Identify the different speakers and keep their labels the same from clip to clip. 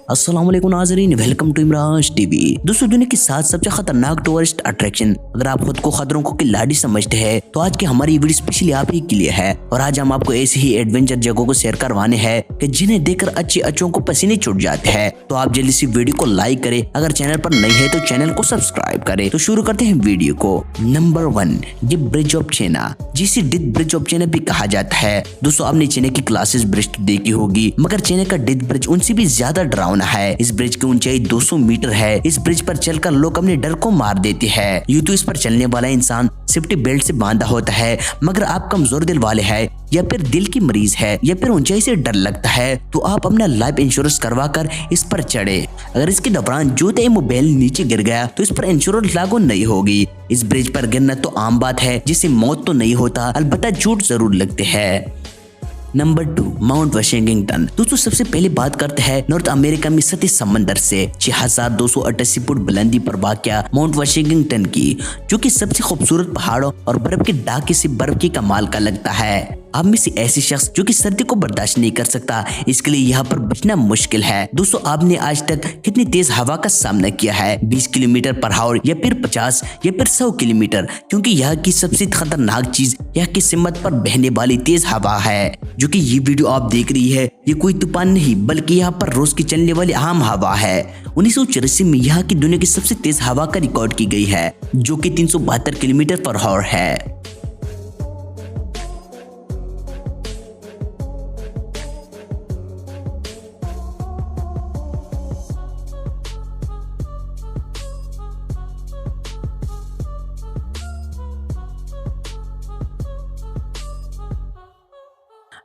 Speaker 1: अस्सलाम वालेकुम नाज़रीन, वेलकम टू इमराज टीवी। दोस्तों, दुनिया की 7 सबसे खतरनाक टूरिस्ट अट्रैक्शन। अगर आप खुद को खतरों को खिलाड़ी समझते हैं तो आज की हमारी वीडियो स्पेशली आप ही के लिए है। और आज हम आपको ऐसी ही एडवेंचर जगहों को शेयर करवाने हैं कि जिन्हें देखकर अच्छी अच्छों को पसीने छूट जाते हैं। तो आप जल्दी से वीडियो को लाइक करें, अगर चैनल पर नई है तो चैनल को सब्सक्राइब करें। तो शुरू करते हैं वीडियो को। नंबर 1, ये ब्रिज ऑफ चाइना, जिसे डेथ ब्रिज ऑफ चाइना भी कहा जाता है। दोस्तों, आपने चाइना की क्लासेस ब्रिज देखी होगी, मगर चाइना का डेथ ब्रिज उनसे भी ज्यादा डरावना है। इस ब्रिज की ऊंचाई 200 मीटर है। इस ब्रिज पर चलकर लोग अपने डर को मार देते हैं। यूं तो इस पर चलने वाला इंसान सेफ्टी बेल्ट से बांधा होता है, मगर आप कमजोर दिल वाले हैं या फिर दिल की मरीज है या फिर ऊंचाई से डर लगता है तो आप अपना लाइफ इंश्योरेंस करवा कर इस पर चढ़े। अगर इसके दौरान जूते मोबाइल नीचे गिर गया तो इस पर इंश्योरेंस लागू नहीं होगी। इस ब्रिज पर गिरना तो आम बात है, जिससे मौत तो नहीं होता, अलबत्ता चोट जरूर लगते हैं। Number 2, mount Washington. दोस्तों, सबसे पहले बात करते हैं नॉर्थ अमेरिका में सतह समंदर से 6288 फुट बुलंदी पर वाक़या माउंट वाशिंगटन की, जो कि सबसे खूबसूरत पहाड़ों और बर्फ के ढाके से बर्फ की कमाल का लगता है। आप में से ऐसे शख्स जो कि सर्दी को बर्दाश्त नहीं कर सकता, इसके लिए यहाँ पर बचना मुश्किल है। दोस्तों, आपने आज तक कितनी तेज हवा का सामना किया है? 20 किलोमीटर पर आवर या फिर 50 या फिर 100 किलोमीटर? क्योंकि यहाँ की सबसे खतरनाक चीज यहाँ की सिमत पर बहने वाली तेज हवा है। जो कि ये वीडियो आप देख रही है, ये कोई तूफान नहीं बल्कि यहाँ पर रोज की चलने वाली आम हवा है। 1984 में यहाँ की दुनिया की सबसे तेज हवा का रिकॉर्ड की गई है, जो कि 372 किलोमीटर पर आवर है।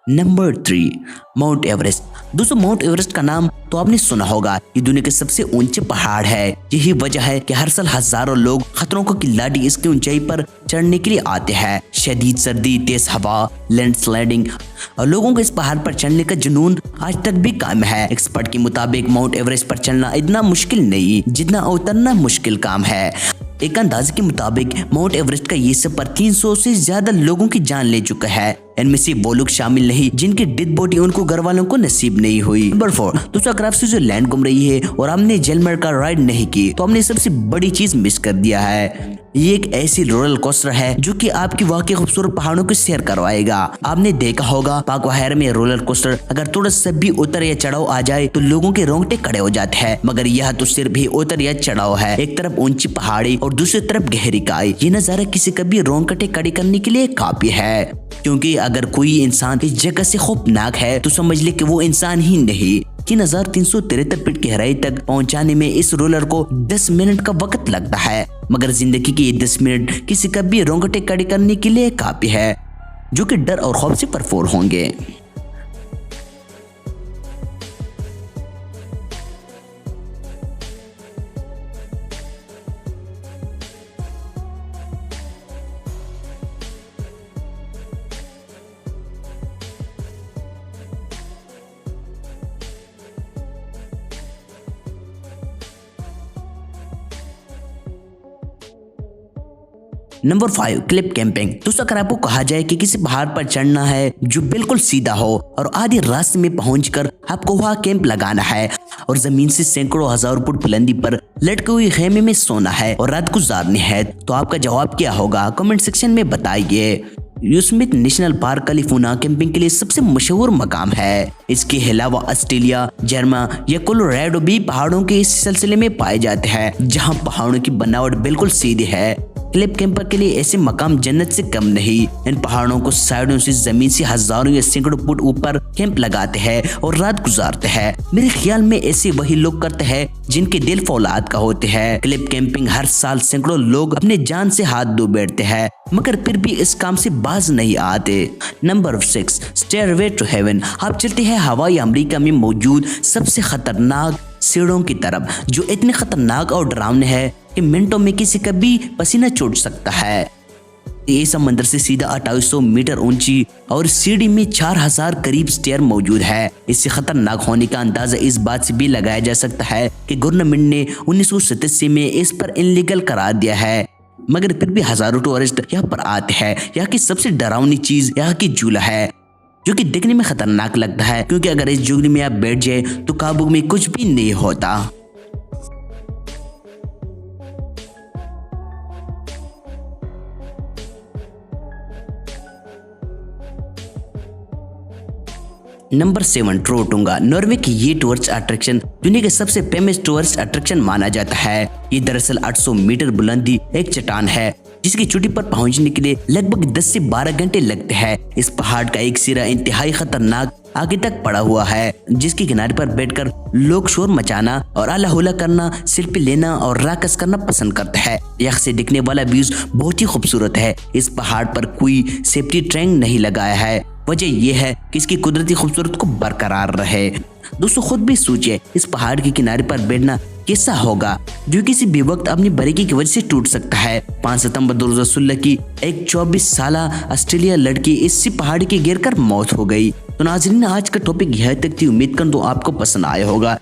Speaker 1: Number 3, mount Everest. दोस्तों, माउंट एवरेस्ट का नाम तो आपने सुना होगा। ये दुनिया के सबसे ऊंचे पहाड़ है। यही वजह है कि हर साल हजारों लोग खतरों को खिलाड़ी इसकी ऊंचाई पर चढ़ने के लिए आते हैं। शदीद सर्दी, तेज हवा, लैंडस्लाइडिंग और लोगों को इस पहाड़ पर चढ़ने का जुनून आज तक भी कायम है। एक्सपर्ट के मुताबिक माउंट एवरेस्ट पर चढ़ना इतना मुश्किल नहीं जितना उतरना मुश्किल काम है। एक अंदाजे के मुताबिक माउंट एवरेस्ट का ये सफर 300 से ज्यादा लोगों की जान ले चुका है। इनमें से वो लोग शामिल नहीं जिनकी डेड बॉडी उनको घर वालों को नसीब नहीं हुई। नंबर 4, दोस्तों, अगर आप स्विट्जरलैंड घूम रही है और आपने जेलमर का राइड नहीं की तो आपने सबसे बड़ी चीज मिस कर दिया है। ये एक ऐसी रोलर कोस्टर है जो कि आपकी वाकई खूबसूरत पहाड़ों को सैर करवाएगा। आपने देखा होगा पाकवाहर में रोलर कोस्टर अगर थोड़ा सा भी उतर या चढ़ाव आ जाए तो लोगों के रोंगटे खड़े हो जाते हैं, मगर यह तो सिर्फ भी उतर या चढ़ाव है। एक तरफ ऊंची पहाड़ी और दूसरी तरफ गहरी खाई। ये नजारा किसी का भी रोंगटे खड़े करने के लिए काफी है, क्योंकि अगर कोई इंसान इस जगह से खौफनाक है तो समझ ले कि वो इंसान ही नहीं। 3373 फीट की गहराई तक पहुंचाने में इस रोलर को 10 मिनट का वक्त लगता है, मगर जिंदगी के ये 10 मिनट किसी का भी रोंगटे खड़े करने के लिए काफी है, जो कि डर और खौफ से भरपूर होंगे। Number 5, Cliff camping. दोस्तों, अगर आपको कहा जाए कि किसी पहाड़ पर चढ़ना है जो बिल्कुल सीधा हो और आधे रास्ते में पहुंचकर आपको वहां कैंप लगाना है और जमीन से सैकड़ों हजार फुट बुलंदी पर लटके हुए खेमे में सोना है और रात गुजारनी है, तो आपका जवाब क्या होगा? कमेंट सेक्शन में बताइए। योसेमिटे नेशनल पार्क कैलिफोर्निया कैंपिंग के लिए सबसे मशहूर मकाम है। इसके अलावा ऑस्ट्रेलिया, जर्मन या कोलोराडो भी पहाड़ों के इस सिलसिले में पाए जाते हैं, जहां पहाड़ों की बनावट बिल्कुल सीधी है। क्लिफ कैंपर के लिए ऐसे मकाम जन्नत से कम नहीं। इन पहाड़ों को साइडों से जमीन से हजारों या सैकड़ों फुट ऊपर कैंप लगाते हैं और रात गुजारते हैं। मेरे ख्याल में ऐसे वही लोग करते हैं जिनके दिल फौलाद का होते हैं। क्लिफ कैंपिंग हर साल सैकड़ों लोग अपने जान से हाथ धो बैठते हैं, मगर फिर भी इस काम से बाज नहीं आते। Number 6, Stairway to Heaven. आप चलते हैं हवाई अमेरिका में मौजूद सबसे खतरनाक सीढ़ियों की तरफ, जो इतने खतरनाक और डरावने हैं कि मिनटों में किसी का भी पसीना छूट सकता है। ये समंदर से सीधा 2800 मीटर ऊंची और सीढ़ी में 4000 करीब स्टेयर मौजूद है। इससे खतरनाक होने का अंदाजा इस बात से भी लगाया जा सकता है कि गवर्नमेंट ने 1987 में इस पर इनलीगल करार दिया है, मगर फिर भी हजारों टूरिस्ट यहाँ पर आते हैं। यहाँ की सबसे डरावनी चीज यहाँ की झूला है। जो कि दिखने में खतरनाक लगता है, क्योंकि अगर इस जुगनी में आप बैठ जाए तो काबू में कुछ भी नहीं होता। नंबर 7, ट्रोटुंगा। नॉर्वे की ये टूरिस्ट अट्रैक्शन दुनिया के सबसे फेमस टूरिस्ट अट्रैक्शन माना जाता है। ये दरअसल 800 मीटर बुलंदी एक चट्टान है जिसकी चोटी पर पहुंचने के लिए लगभग 10 से 12 घंटे लगते हैं। इस पहाड़ का एक सिरा इंतहाई खतरनाक आगे तक पड़ा हुआ है, जिसके किनारे पर बैठकर लोग शोर मचाना और आला होला करना, सेल्फी लेना और राकस करना पसंद करते हैं। यहां से दिखने वाला व्यूज बहुत ही खूबसूरत है। इस पहाड़ पर कोई सेफ्टी टैंक नहीं लगाया है। वजह यह है कि इसकी कुदरती खूबसूरत को बरकरार रहे। दोस्तों खुद भी सोचिए, इस पहाड़ के किनारे पर बैठना कैसा होगा, जो किसी भी वक्त अपनी बारीकी की वजह से टूट सकता है। 5 सितंबर 2016 की एक 24 साल ऑस्ट्रेलिया लड़की इसी पहाड़ के गिर कर मौत हो गई। तो नाज़रीन, आज का टॉपिक यह तक थी। उम्मीद करता हूं आपको पसंद आया होगा।